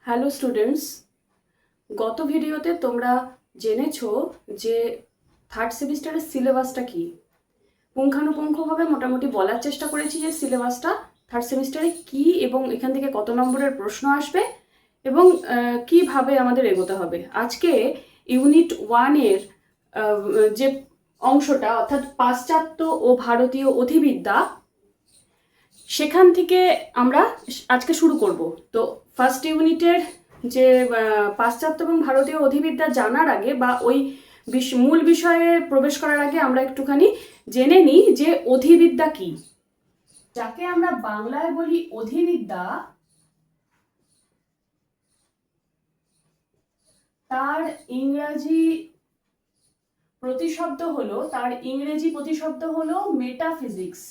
Hello students, গত ভিডিওতে তোমরা জেনেছো যে থার্ড সেমিস্টারের সিলেবাসটা কি। পুঙ্খানুপুঙ্খভাবে মোটামুটি বলার চেষ্টা করেছি যে সিলেবাসটা থার্ড সেমিস্টারে কি এবং এখান থেকে কত নম্বরের প্রশ্ন আসবে এবং কিভাবে আমাদের এগোতে হবে। আজকে ইউনিট 1-এর যে অংশটা অর্থাৎ পাশ্চাত্য ও ভারতীয় অধিবিদ্যা, সেখান থেকে আমরা আজকে শুরু করব। তো ফার্স্ট ইউনিটের যে পাশ্চাত্য এবং ভারতীয় অধিবিদ্যা জানার আগে বা ওই মূল বিষয়ে প্রবেশ করার আগে আমরা একটুখানি জেনে নিই যে অধিবিদ্যা কি। যাকে আমরা বাংলায় বলি অধিবিদ্যা, তার ইংরেজি প্রতিশব্দ হলো মেটাফিজিক্স।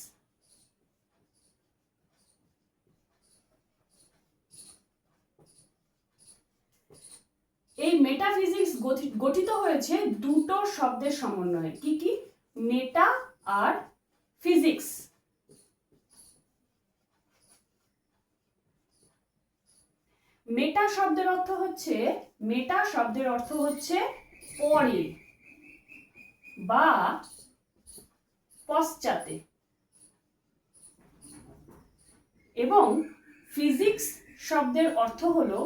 এই মেটাফিজিক্স গঠিত হয়েছে দুটো শব্দের সমন্বয়ে। কি কি? মেটা আর ফিজিক্স। মেটা শব্দের অর্থ হচ্ছে পরে বা পশ্চাতে, এবং ফিজিক্স শব্দের অর্থ হলো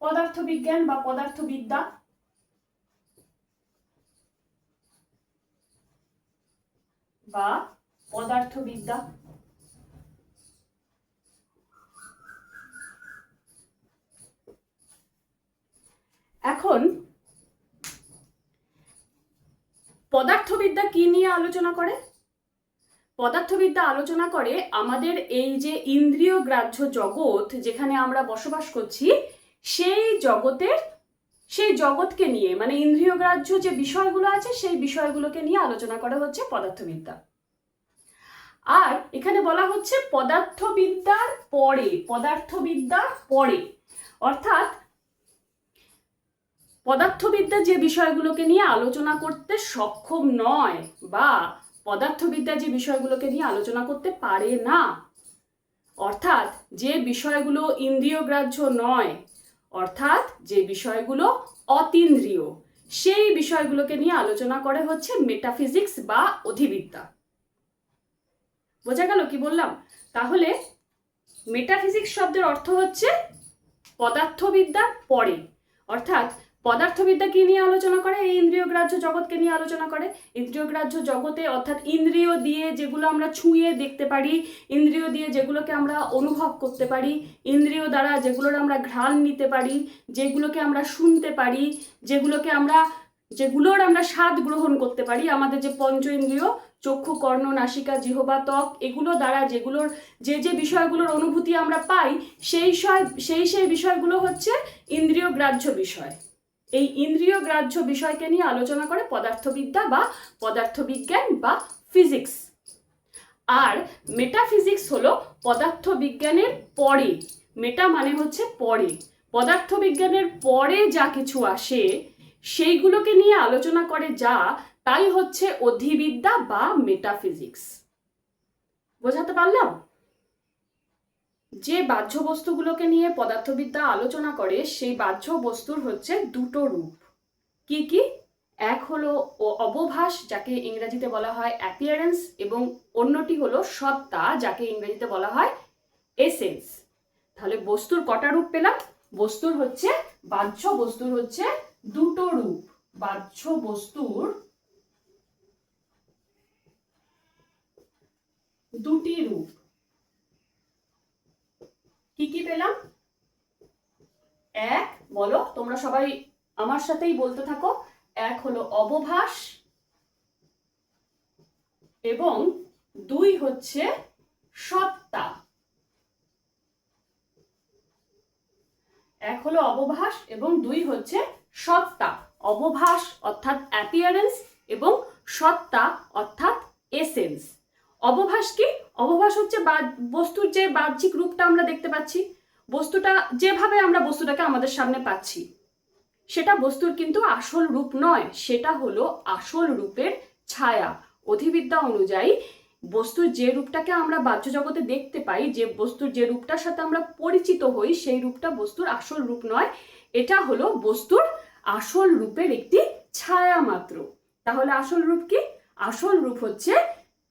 পদার্থবিজ্ঞান বা পদার্থবিদ্যা। এখন পদার্থবিদ্যা কি নিয়ে আলোচনা করে? পদার্থবিদ্যা আলোচনা করে আমাদের এই যে ইন্দ্রিয় গ্রাহ্য জগৎ যেখানে আমরা বসবাস করছি, সেই জগৎকে নিয়ে, মানে ইন্দ্রিয় গ্রাহ্য যে বিষয়গুলো আছে সেই বিষয়গুলোকে নিয়ে আলোচনা করা হচ্ছে পদার্থবিদ্যা। আর এখানে বলা হচ্ছে পদার্থবিদ্যার পরে, অর্থাৎ পদার্থবিদ্যা যে বিষয়গুলোকে নিয়ে আলোচনা করতে সক্ষম নয় বা পদার্থবিদ্যা যে বিষয়গুলোকে নিয়ে আলোচনা করতে পারে না, অর্থাৎ যে বিষয়গুলো ইন্দ্রিয় গ্রাহ্য নয়, অর্থাৎ যে বিষয়গুলো অতীন্দ্রিয়, সেই বিষয়গুলোকে নিয়ে আলোচনা করে হচ্ছে মেটাফিজিক্স বা অধিবিদ্যা। বোঝা গেল কি বললাম? তাহলে মেটাফিজিক্স শব্দের অর্থ হচ্ছে পদার্থবিদ্যার পরে, অর্থাৎ পদার্থবিদ্যা কি নিয়ে আলোচনা করে? এই ইন্দ্রিয় গ্রাহ্য জগৎকে নিয়ে আলোচনা করে। ইন্দ্রিয় গ্রাহ্য জগতে, অর্থাৎ ইন্দ্রিয় দিয়ে যেগুলো আমরা ছুঁয়ে দেখতে পারি, ইন্দ্রিয় দিয়ে যেগুলোকে আমরা অনুভব করতে পারি, ইন্দ্রিয় দ্বারা যেগুলোর আমরা ঘ্রাণ নিতে পারি, যেগুলোকে আমরা শুনতে পারি, যেগুলোর আমরা স্বাদ গ্রহণ করতে পারি, আমাদের যে পঞ্চ ইন্দ্রিয় চক্ষু, কর্ণ, নাসিকা, জিহ্বা, ত্বক, এগুলো দ্বারা যে বিষয়গুলোর অনুভূতি আমরা পাই, সেই বিষয়গুলো হচ্ছে ইন্দ্রিয় গ্রাহ্য বিষয়। এই ইন্দ্রিয় গ্রাহ্য বিষয়কে নিয়ে আলোচনা করে পদার্থবিদ্যা বা পদার্থবিজ্ঞান বা ফিজিক্স। আর মেটাফিজিক্স হলো পদার্থবিজ্ঞানের পরে। মেটা মানে হচ্ছে পরে, পদার্থবিজ্ঞানের পরে যা কিছু আসে সেইগুলোকে নিয়ে আলোচনা করে যা, তাই হচ্ছে অধিবিদ্যা বা মেটাফিজিক্স। বোঝাতে পারলাম? যে বাহ্য বস্তুগুলোকে নিয়ে পদার্থবিদ্যা আলোচনা করে সেই বাহ্য বস্তুর হচ্ছে দুটো রূপ। কি কি? এক হলো অবভাস, যাকে ইংরেজিতে বলা হয় অ্যাপিয়ারেন্স, এবং অন্যটি হলো সত্তা, যাকে ইংরেজিতে বলা হয় এসেন্স। তাহলে বস্তুর কটা রূপ পেলাম? বাহ্য বস্তুর হচ্ছে দুটো রূপ। বাহ্য বস্তুর দুটি রূপ। কি কি পেলাম? এক, বলো তোমরা সবাই আমার সাথেই বলতে থাকো। এক হলো অবভাস এবং দুই হচ্ছে সত্তা। এক হলো অবভাস এবং দুই হচ্ছে সত্তা। অবভাস অর্থাৎ অ্যাপিয়ারেন্স এবং সত্তা অর্থাৎ এসেন্স। অবভাস কি? অবভাস হচ্ছে বস্তুর যে বাহ্যিক রূপটা আমরা দেখতে পাচ্ছি, বস্তুটা যেভাবে আমরা বস্তুটাকে আমাদের সামনে পাচ্ছি, সেটা বস্তুর কিন্তু আসল রূপ নয়, সেটা হলো আসল রূপের ছায়া। অধিবিদ্যা অনুযায়ী বস্তুর যে রূপটাকে আমরা বাহ্য জগতে দেখতে পাই, যে বস্তুর যে রূপটার সাথে আমরা পরিচিত হই, সেই রূপটা বস্তুর আসল রূপ নয়। এটা হলো বস্তুর আসল রূপের একটি ছায়া মাত্র। তাহলে আসল রূপ কি? আসল রূপ হচ্ছে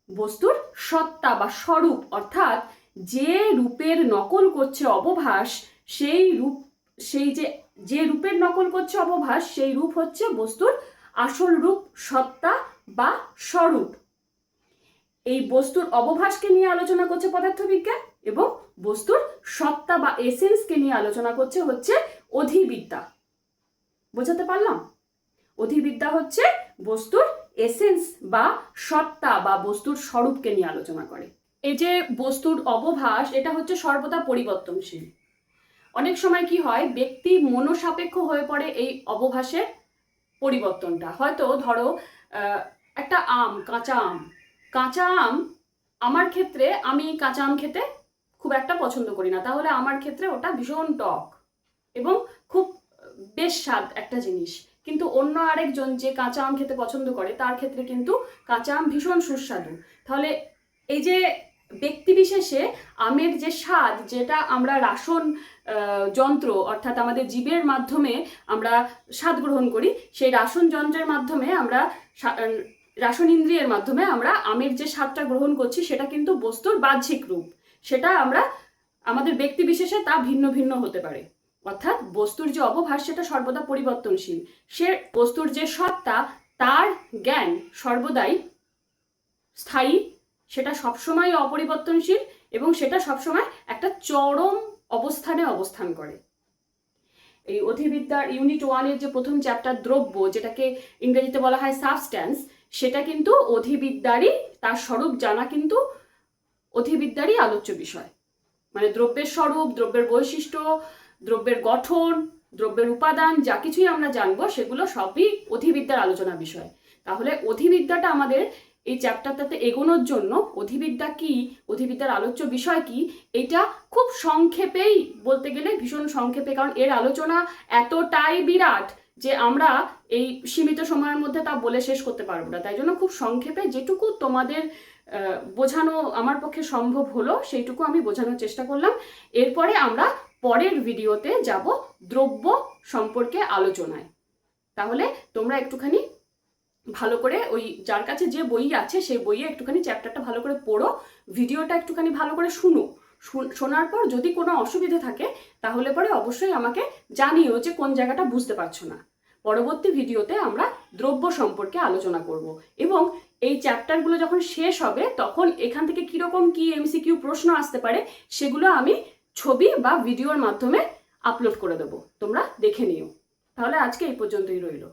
বস্তুর সত্তা বা স্বরূপ, অর্থাৎ যে রূপের নকল করছে অবভাস, সেই রূপ, সেই যে রূপের নকল করছে অবভাস, সেই রূপ হচ্ছে বস্তুর আসল রূপ, সত্তা বা স্বরূপ। এই বস্তুর অবভাসকে নিয়ে আলোচনা করছে পদার্থবিজ্ঞান, এবং বস্তুর সত্তা বা এসেন্সকে নিয়ে আলোচনা করছে হচ্ছে অধিবিদ্যা। বোঝাতে পারলাম? অধিবিদ্যা হচ্ছে বস্তুর এসেন্স বা সত্তা বা বস্তুর স্বরূপকে নিয়ে আলোচনা করে। এই যে বস্তুর অবভাস, এটা হচ্ছে সর্বদা পরিবর্তনশীল। অনেক সময় কি হয়, ব্যক্তি মনোসাপেক্ষ হয়ে পড়ে এই অবভাসের পরিবর্তনটা। হয়তো ধরো একটা আম, কাঁচা আম আমার ক্ষেত্রে, আমি কাঁচা আম খেতে খুব একটা পছন্দ করি না, তাহলে আমার ক্ষেত্রে ওটা ভীষণ টক এবং খুব বেশ স্বাদ একটা জিনিস। কিন্তু অন্য আরেকজন যে কাঁচা আম খেতে পছন্দ করে, তার ক্ষেত্রে কিন্তু কাঁচা আম ভীষণ সুস্বাদু। তাহলে এই যে ব্যক্তি বিশেষে আমের যে স্বাদ, যেটা আমরা রাসন যন্ত্র অর্থাৎ আমাদের জীবের মাধ্যমে আমরা স্বাদ গ্রহণ করি, সেই রাসন যন্ত্রের মাধ্যমে আমরা, রাসন ইন্দ্রিয়ের মাধ্যমে আমরা আমের যে স্বাদটা গ্রহণ করছি, সেটা কিন্তু বস্তুর বাহ্যিক রূপ। সেটা আমরা আমাদের ব্যক্তি বিশেষে তা ভিন্ন ভিন্ন হতে পারে। অর্থাৎ বস্তুর যে অবভাস, সেটা সর্বদা পরিবর্তনশীল। সে বস্তুর যে সত্তা, তার জ্ঞান সর্বদাই স্থায়ী, সেটা সবসময় অপরিবর্তনশীল, এবং সেটা সবসময় একটা চরম অবস্থানে অবস্থান করে। এই অধিবিদ্যার ইউনিট 1-এর যে প্রথম চ্যাপ্টার দ্রব্য, যেটাকে ইংরেজিতে বলা হয় সাবস্ট্যান্স, সেটা কিন্তু অধিবিদ্যারই, তার স্বরূপ জানা কিন্তু অধিবিদ্যারই আলোচ্য বিষয়। মানে দ্রব্যের স্বরূপ, দ্রব্যের বৈশিষ্ট্য, দ্রব্যের গঠন, দ্রব্যের উপাদান, যা কিছুই আমরা জানবো, সেগুলো সবই অধিবিদ্যার আলোচনা বিষয়। তাহলে অধিবিদ্যাটা আমাদের এই চ্যাপ্টারটাতে এগোনোর জন্য, অধিবিদ্যা কি, অধিবিদ্যার আলোচ্য বিষয় কি, এটা খুব সংক্ষেপেই বলতে গেলে, ভীষণ সংক্ষেপে, কারণ এর আলোচনা এতটাই বিরাট যে আমরা এই সীমিত সময়ের মধ্যে তা বলে শেষ করতে পারবো না। তাই জন্য খুব সংক্ষেপে যেটুকু তোমাদের বোঝানো আমার পক্ষে সম্ভব হলো, সেইটুকু আমি বোঝানোর চেষ্টা করলাম। এরপরে আমরা পরের ভিডিওতে যাব দ্রব্য সম্পর্কে আলোচনায়। তাহলে তোমরা একটুখানি ভালো করে, ওই যার কাছে যে বই আছে সেই বইয়ে একটুখানি চ্যাপ্টারটা ভালো করে পড়ো, ভিডিওটা একটুখানি ভালো করে শুনো। শোনার পর যদি কোনো অসুবিধে থাকে, তাহলে পরে অবশ্যই আমাকে জানিও যে কোন জায়গাটা বুঝতে পারছো না। পরবর্তী ভিডিওতে আমরা দ্রব্য সম্পর্কে আলোচনা করব, এবং এই চ্যাপ্টারগুলো যখন শেষ হবে, তখন এখান থেকে কীরকম কি এমসিকিউ প্রশ্ন আসতে পারে, সেগুলো আমি ছবি বা ভিডিওর মাধ্যমে আপলোড করে দেবো, তোমরা দেখে নিও। তাহলে আজকে এই পর্যন্তই রইল।